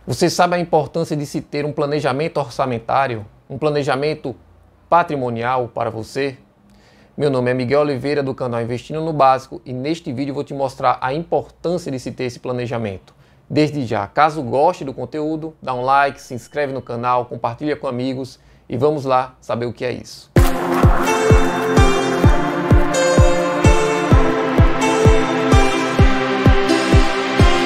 Você sabe a importância de se ter um planejamento orçamentário, um planejamento patrimonial para você? Meu nome é Miguel Oliveira do canal Investindo no Básico e neste vídeo eu vou te mostrar a importância de se ter esse planejamento. Desde já, caso goste do conteúdo, dá um like, se inscreve no canal, compartilha com amigos e vamos lá saber o que é isso.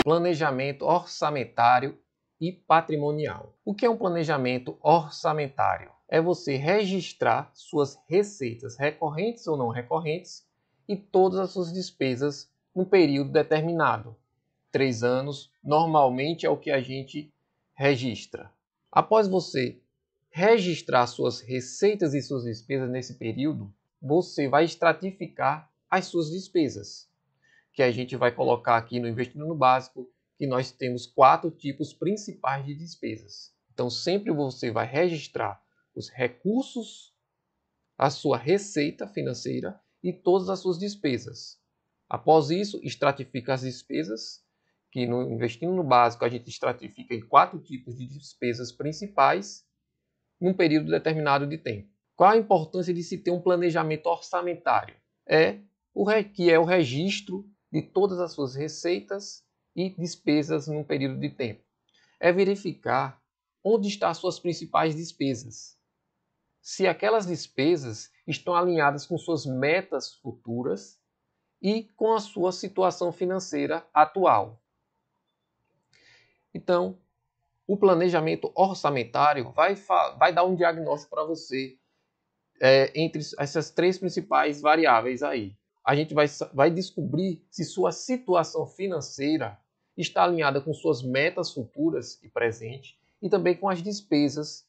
Planejamento orçamentário e patrimonial. O que é um planejamento orçamentário? É você registrar suas receitas recorrentes ou não recorrentes e todas as suas despesas num período determinado. 3 anos, normalmente é o que a gente registra. Após você registrar suas receitas e suas despesas nesse período, você vai estratificar as suas despesas, que a gente vai colocar aqui no Investindo no Básico, que nós temos 4 tipos principais de despesas. Então, sempre você vai registrar os recursos, a sua receita financeira e todas as suas despesas. Após isso, estratifica as despesas, que no Investindo no Básico a gente estratifica em 4 tipos de despesas principais, num período determinado de tempo. Qual a importância de se ter um planejamento orçamentário? Que é o registro de todas as suas receitas e despesas num período de tempo. É verificar onde estão as suas principais despesas. Se aquelas despesas estão alinhadas com suas metas futuras e com a sua situação financeira atual. Então, o planejamento orçamentário vai dar um diagnóstico para você entre essas 3 principais variáveis aí. A gente vai descobrir se sua situação financeira está alinhada com suas metas futuras e presentes e também com as despesas.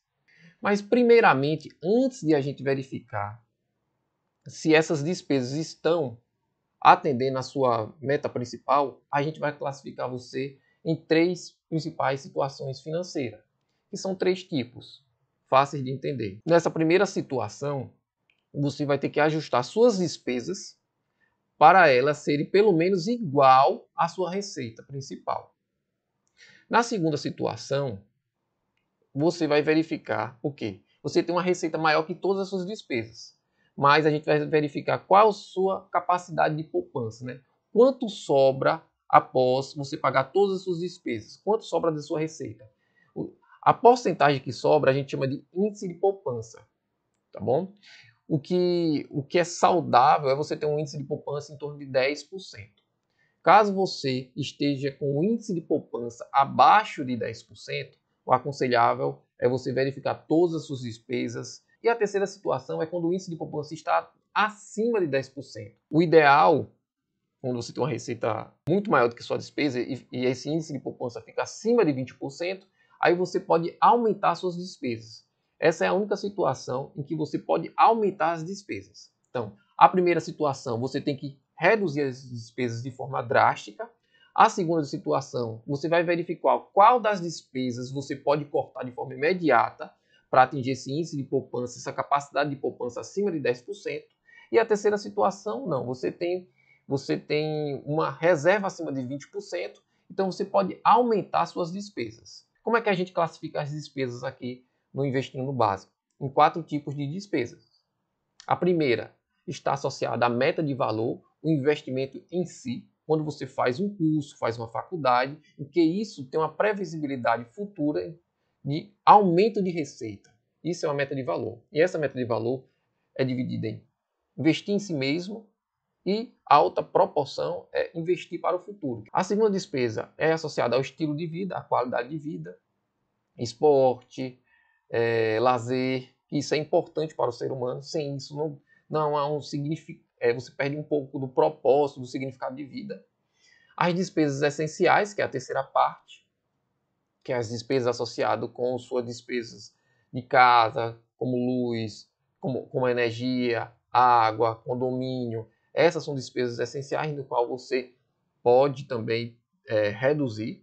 Mas, primeiramente, antes de a gente verificar se essas despesas estão atendendo a sua meta principal, a gente vai classificar você em 3 principais situações financeiras, que são 3 tipos, fáceis de entender. Nessa primeira situação, você vai ter que ajustar suas despesas para elas serem pelo menos igual à sua receita principal. Na segunda situação, você vai verificar o quê? Você tem uma receita maior que todas as suas despesas, mas a gente vai verificar qual a sua capacidade de poupança, né? Quanto sobra após você pagar todas as suas despesas? Quanto sobra da sua receita? A porcentagem que sobra a gente chama de índice de poupança, tá bom? O que é saudável é você ter um índice de poupança em torno de 10%. Caso você esteja com um índice de poupança abaixo de 10%, o aconselhável é você verificar todas as suas despesas. E a terceira situação é quando o índice de poupança está acima de 10%. O ideal, quando você tem uma receita muito maior do que sua despesa e esse índice de poupança fica acima de 20%, aí você pode aumentar suas despesas. Essa é a única situação em que você pode aumentar as despesas. Então, a primeira situação, você tem que reduzir as despesas de forma drástica. A segunda situação, você vai verificar qual das despesas você pode cortar de forma imediata para atingir esse índice de poupança, essa capacidade de poupança acima de 10%. E a terceira situação, não, você tem uma reserva acima de 20%, então você pode aumentar suas despesas. Como é que a gente classifica as despesas aqui no Investindo no Básico? Em 4 tipos de despesas. A primeira está associada à meta de valor, o investimento em si, quando você faz um curso, faz uma faculdade, em que isso tem uma previsibilidade futura de aumento de receita. Isso é uma meta de valor. E essa meta de valor é dividida em investir em si mesmo e a outra proporção é investir para o futuro. A segunda despesa é associada ao estilo de vida, à qualidade de vida, esporte, lazer. Isso é importante para o ser humano. Sem isso não há um significado. Você perde um pouco do propósito, do significado de vida. As despesas essenciais, que é a terceira parte, que é as despesas associadas com suas despesas de casa, como luz, como energia, água, condomínio. Essas são despesas essenciais, no qual você pode também reduzir.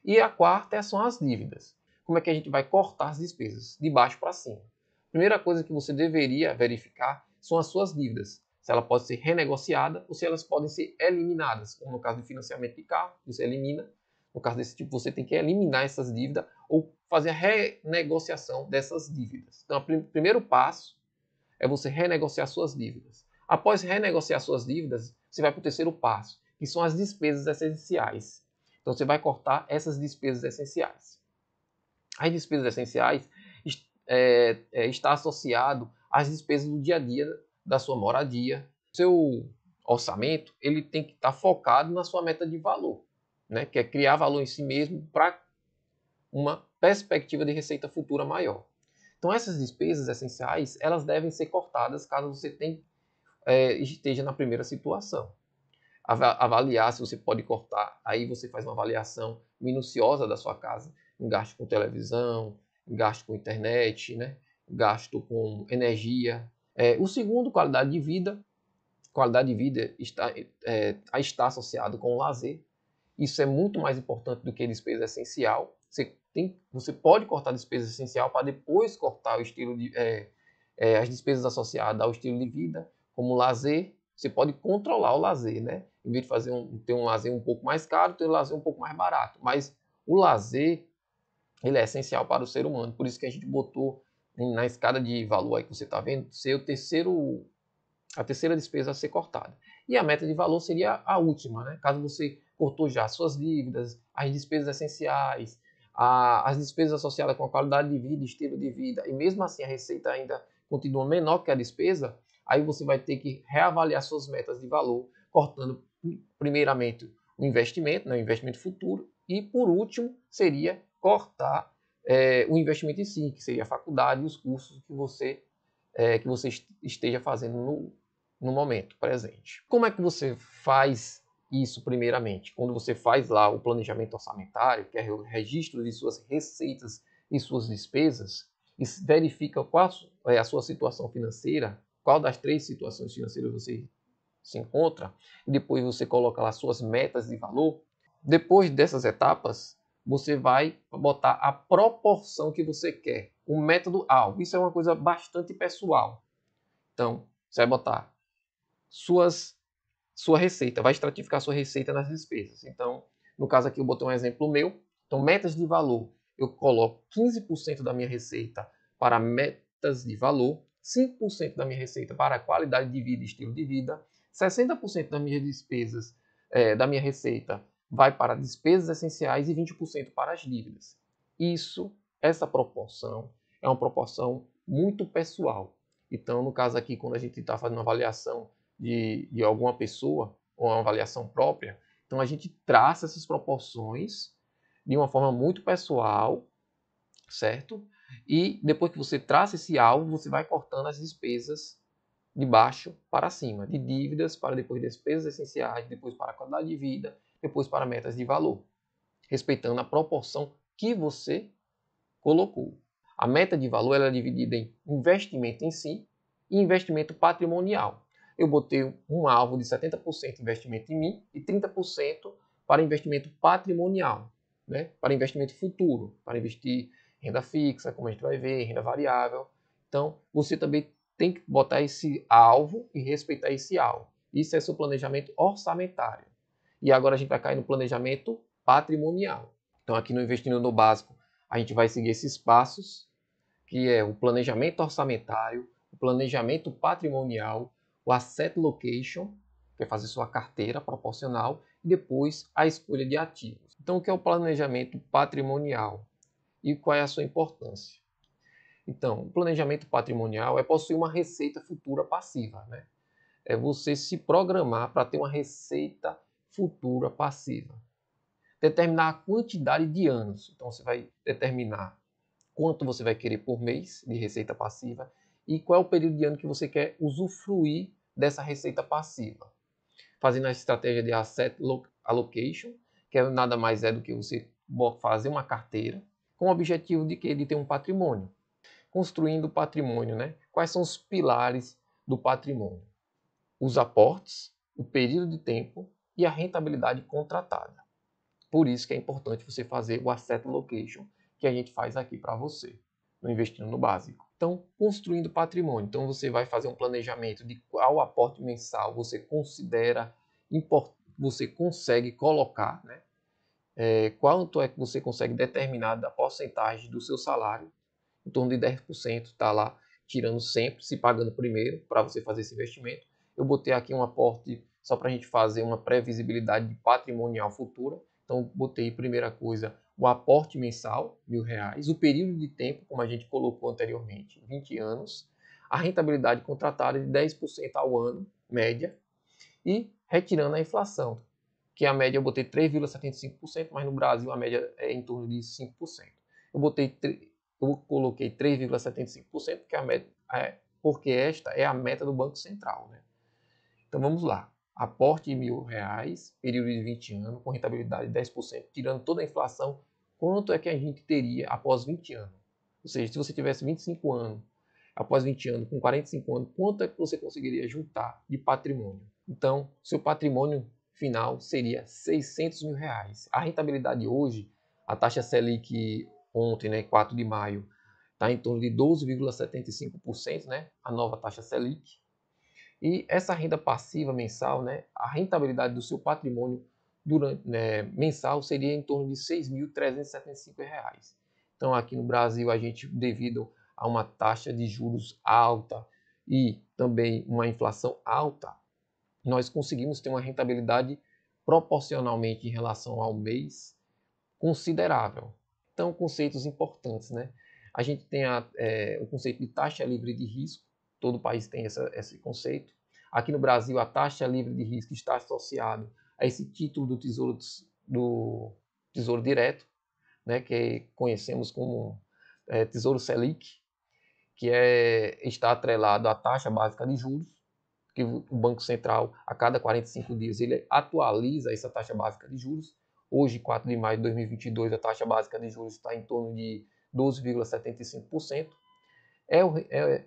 E a quarta são as dívidas. Como é que a gente vai cortar as despesas? De baixo para cima. Primeira coisa que você deveria verificar são as suas dívidas. Se ela pode ser renegociada ou se elas podem ser eliminadas. Como no caso de financiamento de carro, você elimina. No caso desse tipo, você tem que eliminar essas dívidas ou fazer a renegociação dessas dívidas. Então, o primeiro passo é você renegociar suas dívidas. Após renegociar suas dívidas, você vai para o terceiro passo, que são as despesas essenciais. Então, você vai cortar essas despesas essenciais. As despesas essenciais está associado às despesas do dia a dia da sua moradia. Seu orçamento ele tem que estar focado na sua meta de valor, né? Que é criar valor em si mesmo para uma perspectiva de receita futura maior. Então essas despesas essenciais elas devem ser cortadas caso você esteja na primeira situação. Avaliar se você pode cortar, aí você faz uma avaliação minuciosa da sua casa, em gasto com televisão, em gasto com internet, né? Gasto com energia. O segundo, qualidade de vida. Qualidade de vida está associado com o lazer. Isso é muito mais importante do que despesa essencial. Você pode cortar a despesa essencial para depois cortar o estilo as despesas associadas ao estilo de vida, como o lazer. Você pode controlar o lazer, né? Em vez de ter um lazer um pouco mais caro, ter um lazer um pouco mais barato. Mas o lazer, ele é essencial para o ser humano. Por isso que a gente botou na escada de valor aí que você está vendo, ser a terceira despesa a ser cortada. E a meta de valor seria a última, né? Caso você cortou já suas dívidas, as despesas essenciais, as despesas associadas com a qualidade de vida, estilo de vida, e mesmo assim a receita ainda continua menor que a despesa, aí você vai ter que reavaliar suas metas de valor, cortando primeiramente o investimento, né, o investimento futuro, e por último seria cortar o investimento em si, que seria a faculdade e os cursos que você esteja fazendo no momento presente. Como é que você faz isso primeiramente? Quando você faz lá o planejamento orçamentário, que é o registro de suas receitas e suas despesas, e verifica qual é a sua situação financeira, qual das três situações financeiras você se encontra, e depois você coloca lá suas metas de valor. Depois dessas etapas, você vai botar a proporção que você quer, o método alvo. Isso é uma coisa bastante pessoal. Então, você vai botar sua receita, vai estratificar sua receita nas despesas. Então, no caso aqui eu botei um exemplo meu. Então, metas de valor, eu coloco 15% da minha receita para metas de valor, 5% da minha receita para qualidade de vida e estilo de vida, 60% das minhas despesas, da minha receita vai para despesas essenciais e 20% para as dívidas. Essa proporção é uma proporção muito pessoal. Então, no caso aqui, quando a gente está fazendo uma avaliação de alguma pessoa, ou uma avaliação própria, então a gente traça essas proporções de uma forma muito pessoal, certo? E depois que você traça esse alvo, você vai cortando as despesas de baixo para cima, de dívidas para depois despesas essenciais, depois para a qualidade de vida, depois para metas de valor, respeitando a proporção que você colocou. A meta de valor ela é dividida em investimento em si e investimento patrimonial. Eu botei um alvo de 70% investimento em mim e 30% para investimento patrimonial, né? Para investimento futuro, para investir em renda fixa, como a gente vai ver, renda variável. Então, você também tem que botar esse alvo e respeitar esse alvo. Isso é seu planejamento orçamentário. E agora a gente vai cair no planejamento patrimonial. Então, aqui no Investindo no Básico, a gente vai seguir esses passos, que é o planejamento orçamentário, o planejamento patrimonial, o asset location, que é fazer sua carteira proporcional, e depois a escolha de ativos. Então, o que é o planejamento patrimonial e qual é a sua importância? Então, o planejamento patrimonial é possuir uma receita futura passiva, né? É você se programar para ter uma receita futura passiva. Determinar a quantidade de anos. Então, você vai determinar quanto você vai querer por mês de receita passiva e qual é o período de ano que você quer usufruir dessa receita passiva. Fazendo a estratégia de asset allocation, que nada mais é do que você fazer uma carteira com o objetivo de que ele tenha um patrimônio. Construindo patrimônio, né? Quais são os pilares do patrimônio? Os aportes, o período de tempo e a rentabilidade contratada. Por isso que é importante você fazer o asset allocation, que a gente faz aqui para você, no Investindo no Básico. Então, construindo patrimônio. Então, você vai fazer um planejamento de qual aporte mensal você considera importante, você consegue colocar, né? quanto é que você consegue determinar da porcentagem do seu salário, em torno de 10%, está lá tirando sempre, se pagando primeiro para você fazer esse investimento. Eu botei aqui um aporte só para a gente fazer uma previsibilidade patrimonial futura. Então, botei primeira coisa, o aporte mensal, R$ 1.000, o período de tempo, como a gente colocou anteriormente, 20 anos, a rentabilidade contratada de 10% ao ano, média, e retirando a inflação, que a média eu botei 3,75%, mas no Brasil a média é em torno de 5%. Eu coloquei 3,75%, porque, porque esta é a meta do Banco Central, né? Então vamos lá. Aporte de R$ 1.000, período de 20 anos, com rentabilidade de 10%, tirando toda a inflação, quanto é que a gente teria após 20 anos? Ou seja, se você tivesse 25 anos, após 20 anos, com 45 anos, quanto é que você conseguiria juntar de patrimônio? Então, seu patrimônio final seria R$ 600.000. A rentabilidade hoje, a taxa Selic ontem, né, 4 de maio, está em torno de 12,75%, né, a nova taxa Selic. E essa renda passiva mensal, né, a rentabilidade do seu patrimônio mensal seria em torno de R$ 6.375. Então, aqui no Brasil, a gente, devido a uma taxa de juros alta e também uma inflação alta, nós conseguimos ter uma rentabilidade proporcionalmente em relação ao mês considerável. Então, conceitos importantes, né? A gente tem o conceito de taxa livre de risco, todo país tem esse conceito. Aqui no Brasil, a taxa livre de risco está associada a esse título do Tesouro Direto, né, que conhecemos como Tesouro Selic, que está atrelado à taxa básica de juros, que o Banco Central, a cada 45 dias, ele atualiza essa taxa básica de juros. Hoje, 4 de maio de 2022, a taxa básica de juros está em torno de 12,75%.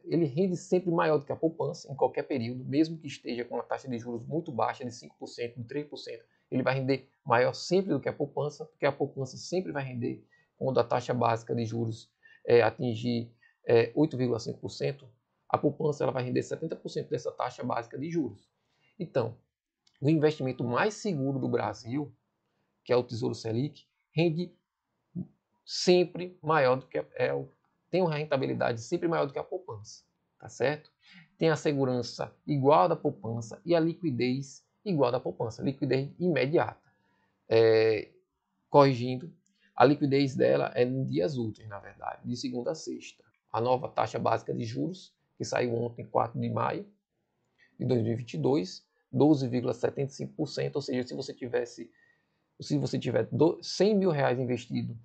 Ele rende sempre maior do que a poupança, em qualquer período, mesmo que esteja com uma taxa de juros muito baixa, de 5%, de 3%, ele vai render maior sempre do que a poupança, porque a poupança sempre vai render quando a taxa básica de juros atingir 8,5%, a poupança ela vai render 70% dessa taxa básica de juros. Então, o investimento mais seguro do Brasil, que é o Tesouro Selic, rende sempre maior do que tem uma rentabilidade sempre maior do que a poupança, tá certo? Tem a segurança igual da poupança e a liquidez igual da poupança, liquidez imediata. Corrigindo, a liquidez dela é em dias úteis, na verdade, de segunda a sexta. A nova taxa básica de juros, que saiu ontem, 4 de maio de 2022, 12,75%, ou seja, se você tiver R$ 100.000 investido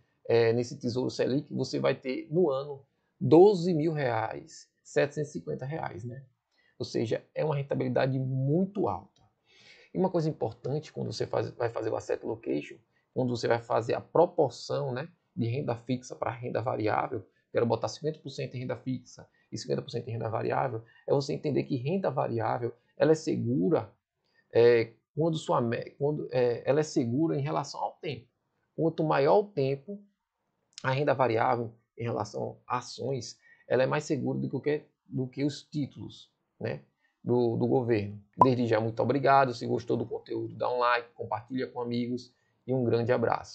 nesse Tesouro Selic, você vai ter no ano R$ 12.750, né? Ou seja, é uma rentabilidade muito alta. E uma coisa importante quando você vai fazer o asset allocation, quando você vai fazer a proporção, né, de renda fixa para renda variável, quero botar 50% em renda fixa e 50% em renda variável, é você entender que renda variável ela é segura quando ela é segura em relação ao tempo. Quanto maior o tempo, a renda variável em relação a ações, ela é mais segura do que os títulos, né, do governo. Desde já, muito obrigado. Se gostou do conteúdo, dá um like, compartilha com amigos e um grande abraço.